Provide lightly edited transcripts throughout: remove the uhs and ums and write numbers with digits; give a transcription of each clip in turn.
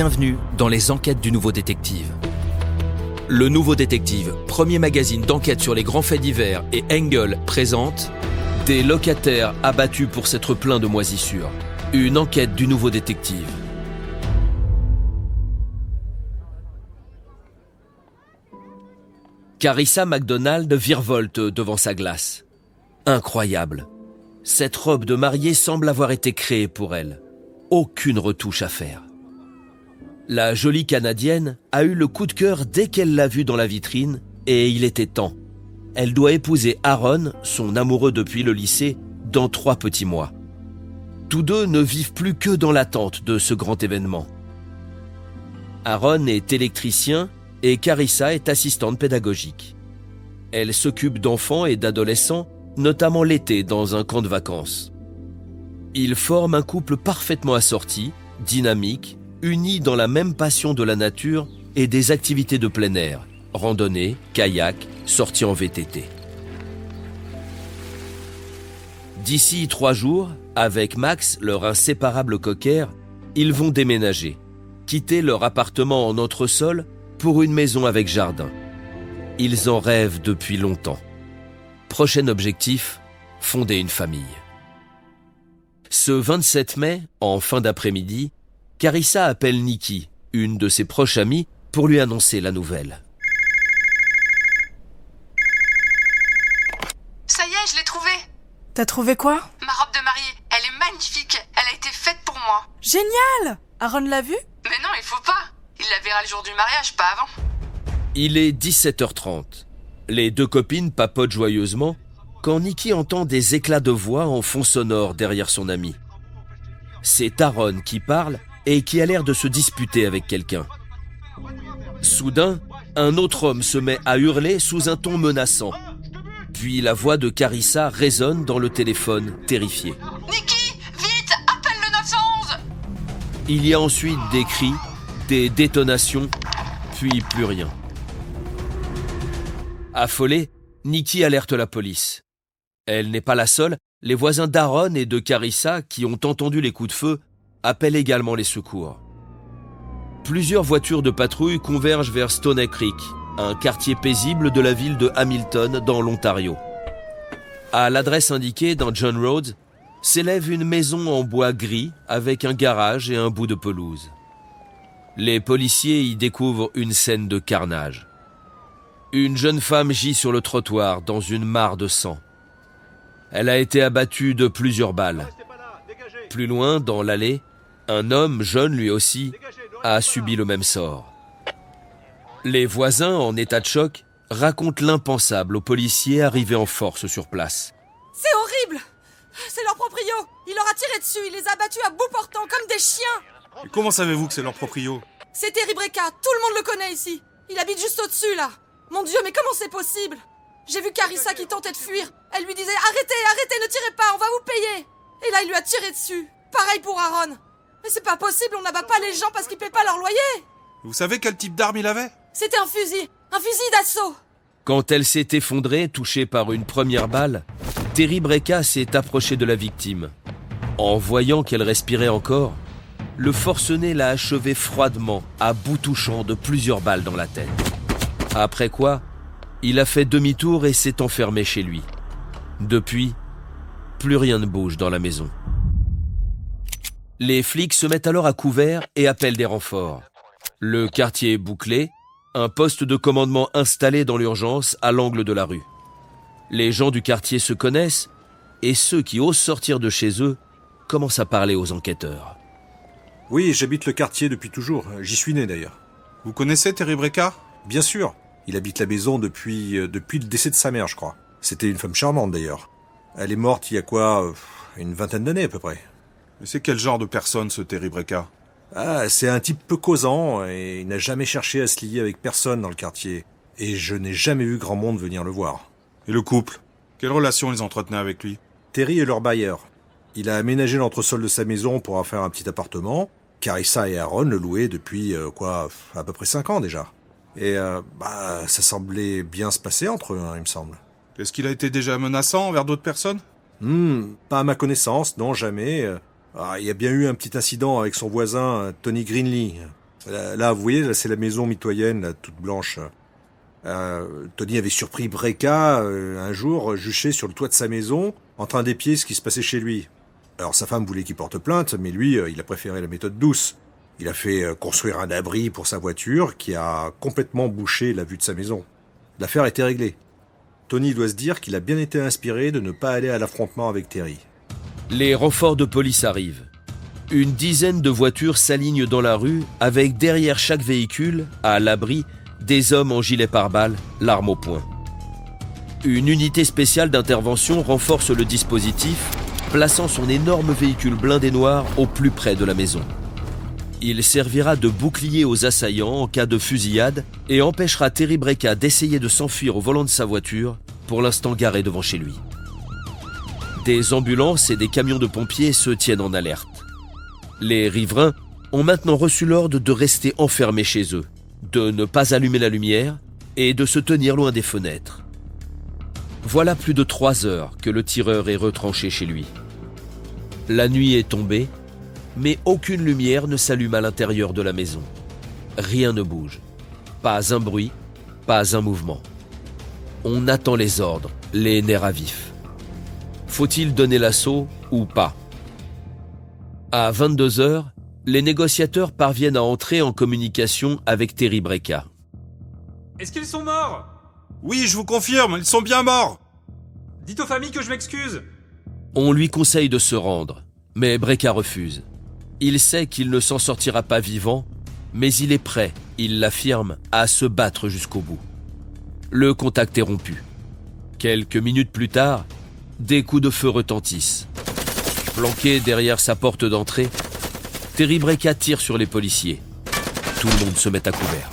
Bienvenue dans les enquêtes du Nouveau Détective. Le Nouveau Détective, premier magazine d'enquête sur les grands faits divers, et Engel présente des locataires abattus pour s'être plaints de moisissures. Une enquête du Nouveau Détective. Carissa McDonald virevolte devant sa glace. Incroyable. Cette robe de mariée semble avoir été créée pour elle. Aucune retouche à faire. La jolie Canadienne a eu le coup de cœur dès qu'elle l'a vue dans la vitrine, et il était temps. Elle doit épouser Aaron, son amoureux depuis le lycée, dans 3 petits mois. Tous deux ne vivent plus que dans l'attente de ce grand événement. Aaron est électricien et Carissa est assistante pédagogique. Elle s'occupe d'enfants et d'adolescents, notamment l'été dans un camp de vacances. Ils forment un couple parfaitement assorti, dynamique, unis dans la même passion de la nature et des activités de plein air, randonnée, kayak, sorties en VTT. D'ici 3 jours, avec Max, leur inséparable cocker, ils vont déménager, quitter leur appartement en entresol pour une maison avec jardin. Ils en rêvent depuis longtemps. Prochain objectif, fonder une famille. Ce 27 mai, en fin d'après-midi, Carissa appelle Nikki, une de ses proches amies, pour lui annoncer la nouvelle. Ça y est, je l'ai trouvée. T'as trouvé quoi? Ma robe de mariée, elle est magnifique. Elle a été faite pour moi. Génial! Aaron l'a vue? Mais non, il faut pas. Il la verra le jour du mariage, pas avant. Il est 17h30. Les 2 copines papotent joyeusement quand Nikki entend des éclats de voix en fond sonore derrière son ami. C'est Aaron qui parle et qui a l'air de se disputer avec quelqu'un. Soudain, un autre homme se met à hurler sous un ton menaçant. Puis la voix de Carissa résonne dans le téléphone, terrifiée. Nikki, vite, appelle le 911. Il y a ensuite des cris, des détonations, puis plus rien. Affolée, Nikki alerte la police. Elle n'est pas la seule, les voisins d'Aaron et de Carissa, qui ont entendu les coups de feu, appellent également les secours. Plusieurs voitures de patrouille convergent vers Stoney Creek, un quartier paisible de la ville de Hamilton, dans l'Ontario. À l'adresse indiquée dans John Road, s'élève une maison en bois gris avec un garage et un bout de pelouse. Les policiers y découvrent une scène de carnage. Une jeune femme gît sur le trottoir dans une mare de sang. Elle a été abattue de plusieurs balles. Plus loin, dans l'allée, un homme, jeune lui aussi, a subi le même sort. Les voisins, en état de choc, racontent l'impensable aux policiers arrivés en force sur place. C'est horrible! C'est leur proprio! Il leur a tiré dessus, il les a battus à bout portant, comme des chiens! Et comment savez-vous que c'est leur proprio? C'est Terry Breca, tout le monde le connaît ici! Il habite juste au-dessus, là! Mon Dieu, mais comment c'est possible? J'ai vu Carissa qui tentait de fuir. Elle lui disait « Arrêtez, arrêtez, ne tirez pas, on va vous payer !» Et là, il lui a tiré dessus. Pareil pour Aaron. Mais c'est pas possible, on n'abat pas les gens parce qu'ils paient pas leur loyer. Vous savez quel type d'arme il avait? C'était un fusil d'assaut. Quand elle s'est effondrée, touchée par une première balle, Terry Breca s'est approché de la victime. En voyant qu'elle respirait encore, le forcené l'a achevée froidement, à bout touchant de plusieurs balles dans la tête. Après quoi, il a fait demi-tour et s'est enfermé chez lui. Depuis, plus rien ne bouge dans la maison. Les flics se mettent alors à couvert et appellent des renforts. Le quartier est bouclé, un poste de commandement installé dans l'urgence à l'angle de la rue. Les gens du quartier se connaissent et ceux qui osent sortir de chez eux commencent à parler aux enquêteurs. Oui, j'habite le quartier depuis toujours. J'y suis né d'ailleurs. Vous connaissez Terry Breca? Bien sûr. Il habite la maison depuis le décès de sa mère, je crois. C'était une femme charmante d'ailleurs. Elle est morte il y a quoi, une 20aine d'années à peu près. Mais c'est quel genre de personne ce Terry Breca? Ah, c'est un type peu causant et il n'a jamais cherché à se lier avec personne dans le quartier. Et je n'ai jamais vu grand monde venir le voir. Et le couple? Quelle relation ils entretenaient avec lui? Terry est leur bailleur. Il a aménagé l'entresol de sa maison pour en faire un petit appartement. Carissa et Aaron le louaient depuis, à peu près 5 ans déjà. Et ça semblait bien se passer entre eux, il me semble. Est-ce qu'il a été déjà menaçant envers d'autres personnes? Pas à ma connaissance, non, jamais. Il y a bien eu un petit incident avec son voisin, Tony Greenlee. Là, vous voyez, là, c'est la maison mitoyenne, là, toute blanche. Tony avait surpris Breca un jour, juché sur le toit de sa maison, en train d'épier ce qui se passait chez lui. Alors sa femme voulait qu'il porte plainte, mais lui, il a préféré la méthode douce. Il a fait construire un abri pour sa voiture qui a complètement bouché la vue de sa maison. L'affaire était réglée. Tony doit se dire qu'il a bien été inspiré de ne pas aller à l'affrontement avec Terry. Les renforts de police arrivent. Une dizaine de voitures s'alignent dans la rue avec derrière chaque véhicule, à l'abri, des hommes en gilet pare-balles, l'arme au poing. Une unité spéciale d'intervention renforce le dispositif, plaçant son énorme véhicule blindé noir au plus près de la maison. Il servira de bouclier aux assaillants en cas de fusillade et empêchera Terry Breca d'essayer de s'enfuir au volant de sa voiture, pour l'instant garée devant chez lui. Des ambulances et des camions de pompiers se tiennent en alerte. Les riverains ont maintenant reçu l'ordre de rester enfermés chez eux, de ne pas allumer la lumière et de se tenir loin des fenêtres. Voilà plus de 3 heures que le tireur est retranché chez lui. La nuit est tombée, mais aucune lumière ne s'allume à l'intérieur de la maison. Rien ne bouge. Pas un bruit, pas un mouvement. On attend les ordres, les nerfs à vif. Faut-il donner l'assaut ou pas? À 22 heures, les négociateurs parviennent à entrer en communication avec Terry Breca. Est-ce qu'ils sont morts? Oui, je vous confirme, ils sont bien morts. Dites aux familles que je m'excuse. On lui conseille de se rendre, mais Breca refuse. Il sait qu'il ne s'en sortira pas vivant, mais il est prêt, il l'affirme, à se battre jusqu'au bout. Le contact est rompu. Quelques minutes plus tard, des coups de feu retentissent. Planqué derrière sa porte d'entrée, Terry Breca tire sur les policiers. Tout le monde se met à couvert.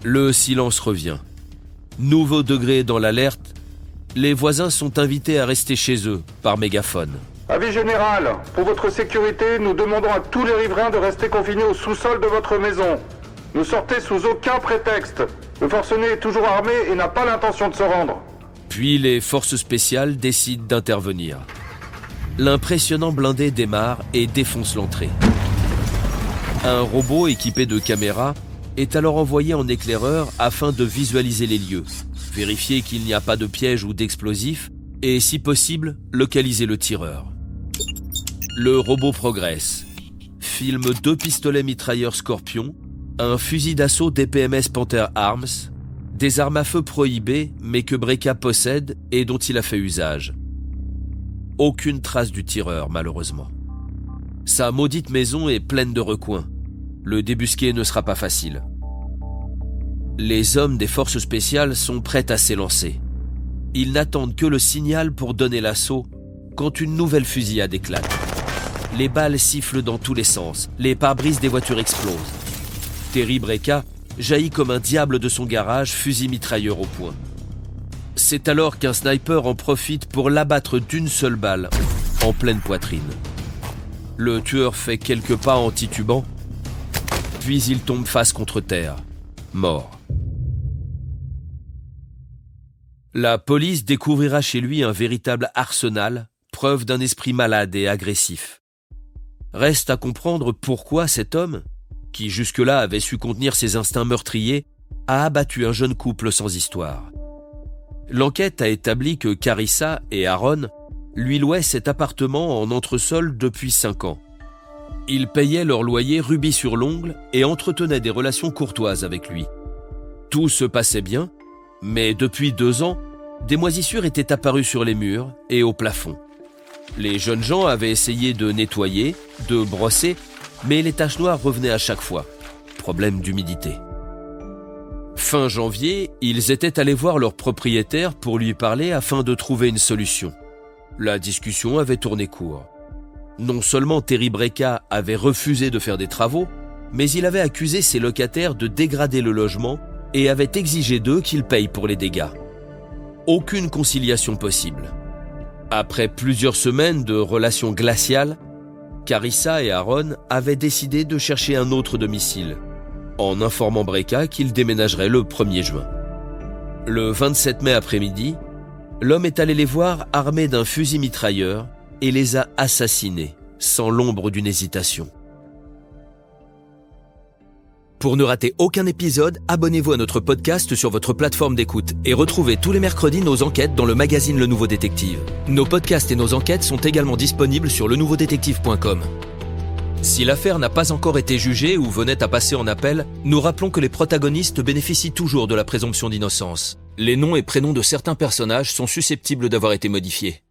Le silence revient. Nouveau degré dans l'alerte, les voisins sont invités à rester chez eux par mégaphone. Avis général, pour votre sécurité, nous demandons à tous les riverains de rester confinés au sous-sol de votre maison. Ne sortez sous aucun prétexte. Le forcené est toujours armé et n'a pas l'intention de se rendre. Puis les forces spéciales décident d'intervenir. L'impressionnant blindé démarre et défonce l'entrée. Un robot équipé de caméras est alors envoyé en éclaireur afin de visualiser les lieux, vérifier qu'il n'y a pas de piège ou d'explosifs et, si possible, localiser le tireur. Le robot progresse, filme 2 pistolets mitrailleurs Scorpion, un fusil d'assaut DPMS Panther Arms, des armes à feu prohibées mais que Breca possède et dont il a fait usage. Aucune trace du tireur, malheureusement. Sa maudite maison est pleine de recoins. Le débusquer ne sera pas facile. Les hommes des forces spéciales sont prêts à s'élancer. Ils n'attendent que le signal pour donner l'assaut quand une nouvelle fusillade éclate. Les balles sifflent dans tous les sens, les pare-brises des voitures explosent. Terry Breca jaillit comme un diable de son garage, fusil mitrailleur au poing. C'est alors qu'un sniper en profite pour l'abattre d'une seule balle, en pleine poitrine. Le tueur fait quelques pas en titubant, puis il tombe face contre terre, mort. La police découvrira chez lui un véritable arsenal, preuve d'un esprit malade et agressif. Reste à comprendre pourquoi cet homme, qui jusque-là avait su contenir ses instincts meurtriers, a abattu un jeune couple sans histoire. L'enquête a établi que Carissa et Aaron lui louaient cet appartement en entresol depuis 5 ans. Ils payaient leur loyer rubis sur l'ongle et entretenaient des relations courtoises avec lui. Tout se passait bien, mais depuis 2 ans, des moisissures étaient apparues sur les murs et au plafond. Les jeunes gens avaient essayé de nettoyer, de brosser, mais les taches noires revenaient à chaque fois. Problème d'humidité. Fin janvier, ils étaient allés voir leur propriétaire pour lui parler afin de trouver une solution. La discussion avait tourné court. Non seulement Terry Breca avait refusé de faire des travaux, mais il avait accusé ses locataires de dégrader le logement et avait exigé d'eux qu'ils payent pour les dégâts. Aucune conciliation possible. Après plusieurs semaines de relations glaciales, Carissa et Aaron avaient décidé de chercher un autre domicile, en informant Breca qu'il déménagerait le 1er juin. Le 27 mai après-midi, l'homme est allé les voir armé d'un fusil mitrailleur et les a assassinés, sans l'ombre d'une hésitation. Pour ne rater aucun épisode, abonnez-vous à notre podcast sur votre plateforme d'écoute et retrouvez tous les mercredis nos enquêtes dans le magazine Le Nouveau Détective. Nos podcasts et nos enquêtes sont également disponibles sur lenouveaudétective.com. Si l'affaire n'a pas encore été jugée ou venait à passer en appel, nous rappelons que les protagonistes bénéficient toujours de la présomption d'innocence. Les noms et prénoms de certains personnages sont susceptibles d'avoir été modifiés.